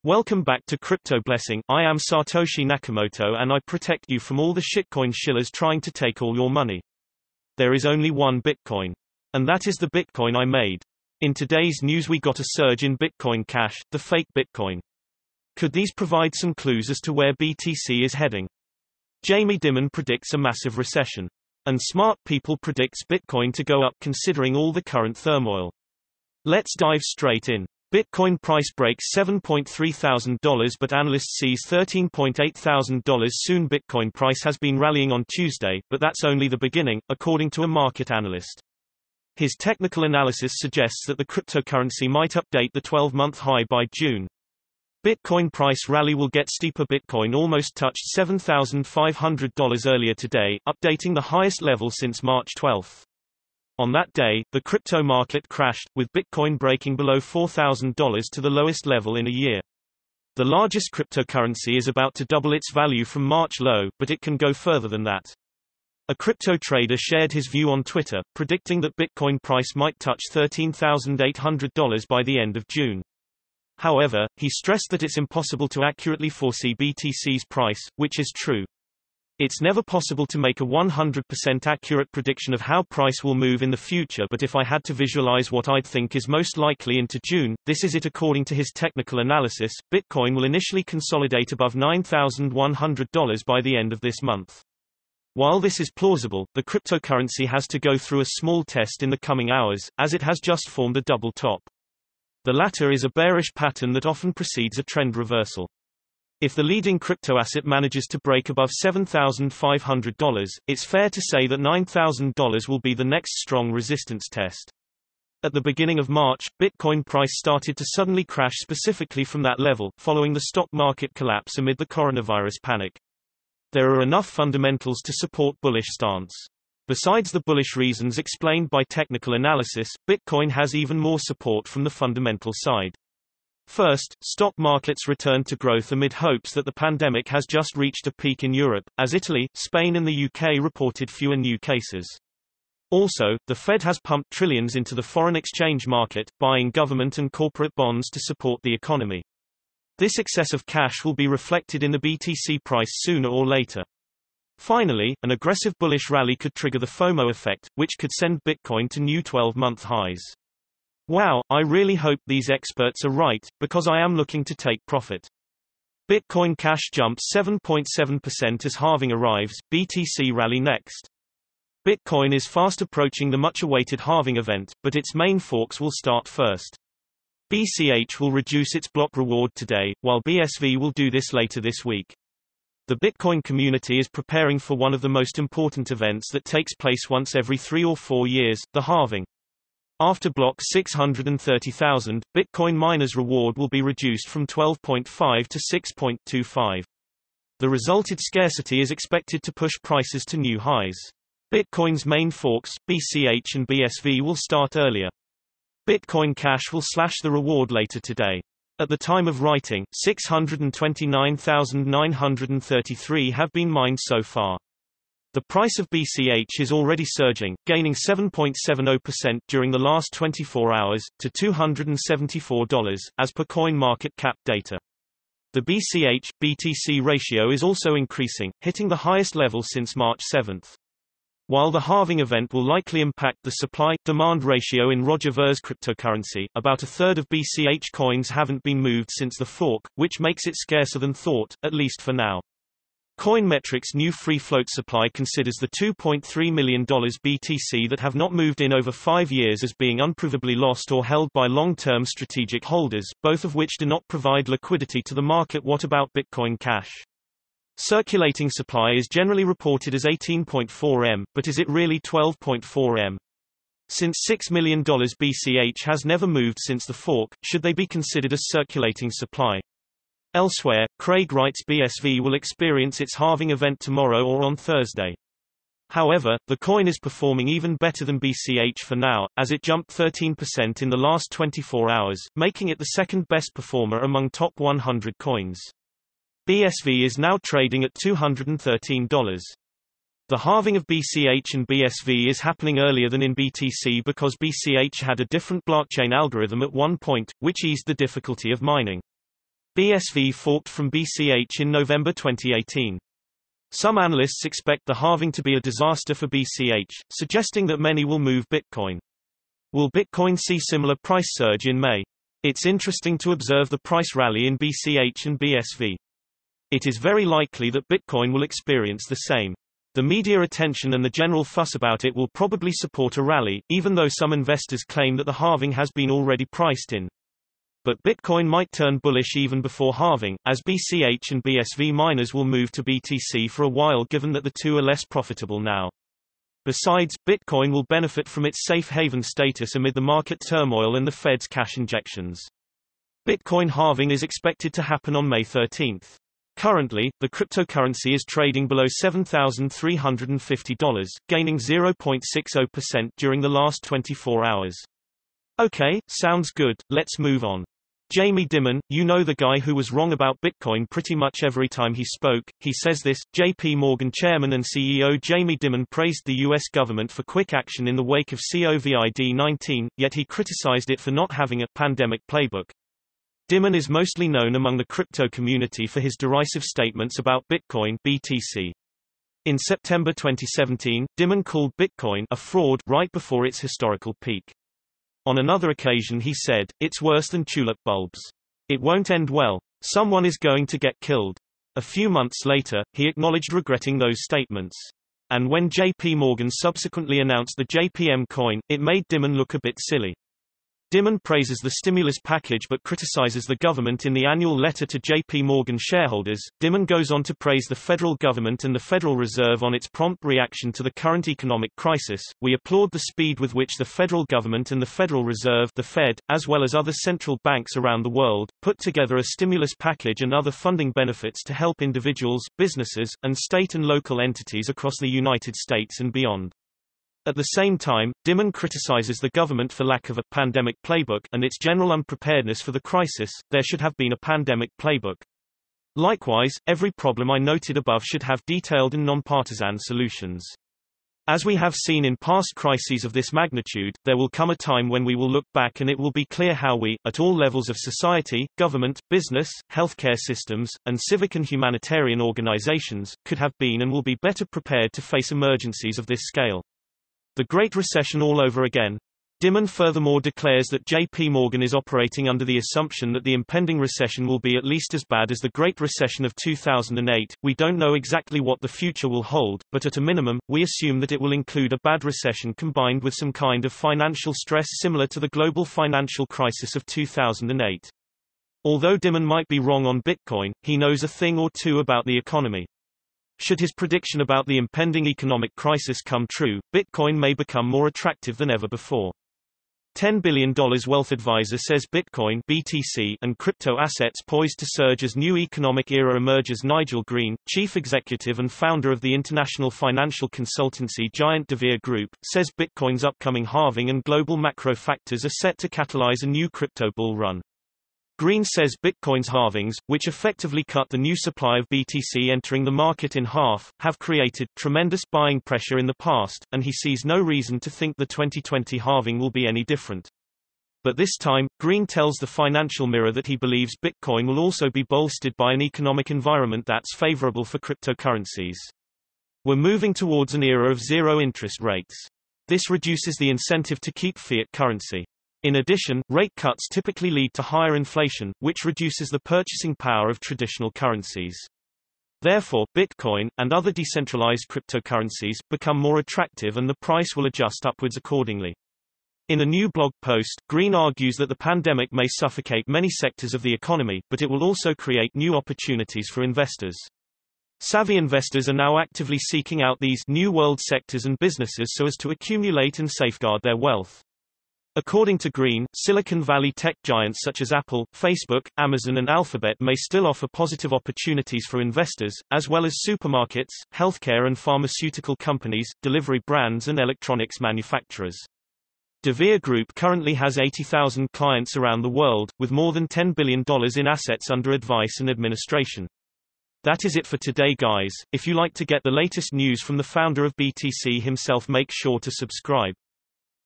Welcome back to Crypto Blessing. I am Satoshi Nakamoto and I protect you from all the shitcoin shillers trying to take all your money. There is only one Bitcoin. And that is the Bitcoin I made. In today's news we got a surge in Bitcoin Cash, the fake Bitcoin. Could these provide some clues as to where BTC is heading? Jamie Dimon predicts a massive recession. And Smart People predicts Bitcoin to go up considering all the current turmoil. Let's dive straight in. Bitcoin price breaks $7,300 but analyst sees $13,800 soon. Bitcoin price has been rallying on Tuesday, but that's only the beginning, according to a market analyst. His technical analysis suggests that the cryptocurrency might update the 12-month high by June. Bitcoin price rally will get steeper. Bitcoin almost touched $7,500 earlier today, updating the highest level since March 12. On that day, the crypto market crashed, with Bitcoin breaking below $4,000 to the lowest level in a year. The largest cryptocurrency is about to double its value from March low, but it can go further than that. A crypto trader shared his view on Twitter, predicting that Bitcoin price might touch $13,800 by the end of June. However, he stressed that it's impossible to accurately foresee BTC's price, which is true. It's never possible to make a 100% accurate prediction of how price will move in the future, but if I had to visualize what I'd think is most likely into June, this is it. According to his technical analysis, Bitcoin will initially consolidate above $9,100 by the end of this month. While this is plausible, the cryptocurrency has to go through a small test in the coming hours, as it has just formed a double top. The latter is a bearish pattern that often precedes a trend reversal. If the leading crypto asset manages to break above $7,500, it's fair to say that $9,000 will be the next strong resistance test. At the beginning of March, Bitcoin price started to suddenly crash specifically from that level, following the stock market collapse amid the coronavirus panic. There are enough fundamentals to support bullish stance. Besides the bullish reasons explained by technical analysis, Bitcoin has even more support from the fundamental side. First, stock markets returned to growth amid hopes that the pandemic has just reached a peak in Europe, as Italy, Spain and the UK reported fewer new cases. Also, the Fed has pumped trillions into the foreign exchange market, buying government and corporate bonds to support the economy. This excess of cash will be reflected in the BTC price sooner or later. Finally, an aggressive bullish rally could trigger the FOMO effect, which could send Bitcoin to new 12-month highs. Wow, I really hope these experts are right, because I am looking to take profit. Bitcoin Cash jumps 7.7% as halving arrives, BTC rally next. Bitcoin is fast approaching the much-awaited halving event, but its main forks will start first. BCH will reduce its block reward today, while BSV will do this later this week. The Bitcoin community is preparing for one of the most important events that takes place once every 3 or 4 years, the halving. After block 630,000, Bitcoin miners' reward will be reduced from 12.5 to 6.25. The resulted scarcity is expected to push prices to new highs. Bitcoin's main forks, BCH and BSV, will start earlier. Bitcoin Cash will slash the reward later today. At the time of writing, 629,933 have been mined so far. The price of BCH is already surging, gaining 7.70% during the last 24 hours, to $274, as per CoinMarketCap data. The BCH-BTC ratio is also increasing, hitting the highest level since March 7. While the halving event will likely impact the supply-demand ratio in Roger Ver's cryptocurrency, about a third of BCH coins haven't been moved since the fork, which makes it scarcer than thought, at least for now. Coinmetrics' new free float supply considers the $2.3 million BTC that have not moved in over 5 years as being unprovably lost or held by long-term strategic holders, both of which do not provide liquidity to the market. What about Bitcoin Cash? Circulating supply is generally reported as 18.4 M, but is it really 12.4 M? Since $6 million BCH has never moved since the fork, should they be considered as circulating supply? Elsewhere, Craig writes BSV will experience its halving event tomorrow or on Thursday. However, the coin is performing even better than BCH for now, as it jumped 13% in the last 24 hours, making it the second best performer among top 100 coins. BSV is now trading at $213. The halving of BCH and BSV is happening earlier than in BTC because BCH had a different blockchain algorithm at one point, which eased the difficulty of mining. BSV forked from BCH in November 2018. Some analysts expect the halving to be a disaster for BCH, suggesting that many will move Bitcoin. Will Bitcoin see similar price surge in May? It's interesting to observe the price rally in BCH and BSV. It is very likely that Bitcoin will experience the same. The media attention and the general fuss about it will probably support a rally, even though some investors claim that the halving has been already priced in. But Bitcoin might turn bullish even before halving, as BCH and BSV miners will move to BTC for a while given that the two are less profitable now. Besides, Bitcoin will benefit from its safe haven status amid the market turmoil and the Fed's cash injections. Bitcoin halving is expected to happen on May 13. Currently, the cryptocurrency is trading below $7,350, gaining 0.60% during the last 24 hours. Okay, sounds good, let's move on. Jamie Dimon, you know the guy who was wrong about Bitcoin pretty much every time he spoke, he says this. JP Morgan chairman and CEO Jamie Dimon praised the U.S. government for quick action in the wake of COVID-19, yet he criticized it for not having a pandemic playbook. Dimon is mostly known among the crypto community for his derisive statements about Bitcoin (BTC). In September 2017, Dimon called Bitcoin a fraud right before its historical peak. On another occasion he said, "It's worse than tulip bulbs. It won't end well. Someone is going to get killed." A few months later, he acknowledged regretting those statements. And when JP Morgan subsequently announced the JPM coin, it made Dimon look a bit silly. Dimon praises the stimulus package but criticizes the government in the annual letter to JP Morgan shareholders. Dimon goes on to praise the federal government and the Federal Reserve on its prompt reaction to the current economic crisis. "We applaud the speed with which the federal government and the Federal Reserve, the Fed, as well as other central banks around the world, put together a stimulus package and other funding benefits to help individuals, businesses, and state and local entities across the United States and beyond." At the same time, Dimon criticizes the government for lack of a pandemic playbook and its general unpreparedness for the crisis. There should have been a pandemic playbook. Likewise, every problem I noted above should have detailed and nonpartisan solutions. As we have seen in past crises of this magnitude, there will come a time when we will look back and it will be clear how we, at all levels of society, government, business, healthcare systems, and civic and humanitarian organizations, could have been and will be better prepared to face emergencies of this scale. The Great Recession all over again. Dimon furthermore declares that JP Morgan is operating under the assumption that the impending recession will be at least as bad as the Great Recession of 2008. We don't know exactly what the future will hold, but at a minimum, we assume that it will include a bad recession combined with some kind of financial stress similar to the global financial crisis of 2008. Although Dimon might be wrong on Bitcoin, he knows a thing or two about the economy. Should his prediction about the impending economic crisis come true, Bitcoin may become more attractive than ever before. $10 billion Wealth Advisor says Bitcoin (BTC) and crypto assets poised to surge as new economic era emerges. Nigel Green, chief executive and founder of the international financial consultancy giant De Beer Group, says Bitcoin's upcoming halving and global macro factors are set to catalyze a new crypto bull run. Green says Bitcoin's halvings, which effectively cut the new supply of BTC entering the market in half, have created tremendous buying pressure in the past, and he sees no reason to think the 2020 halving will be any different. But this time, Green tells the Financial Mirror that he believes Bitcoin will also be bolstered by an economic environment that's favorable for cryptocurrencies. We're moving towards an era of zero interest rates. This reduces the incentive to keep fiat currency. In addition, rate cuts typically lead to higher inflation, which reduces the purchasing power of traditional currencies. Therefore, Bitcoin, and other decentralized cryptocurrencies, become more attractive and the price will adjust upwards accordingly. In a new blog post, Green argues that the pandemic may suffocate many sectors of the economy, but it will also create new opportunities for investors. Savvy investors are now actively seeking out these new world sectors and businesses so as to accumulate and safeguard their wealth. According to Green, Silicon Valley tech giants such as Apple, Facebook, Amazon and Alphabet may still offer positive opportunities for investors, as well as supermarkets, healthcare and pharmaceutical companies, delivery brands and electronics manufacturers. De Beer Group currently has 80,000 clients around the world, with more than $10 billion in assets under advice and administration. That is it for today, guys. If you like to get the latest news from the founder of BTC himself, make sure to subscribe.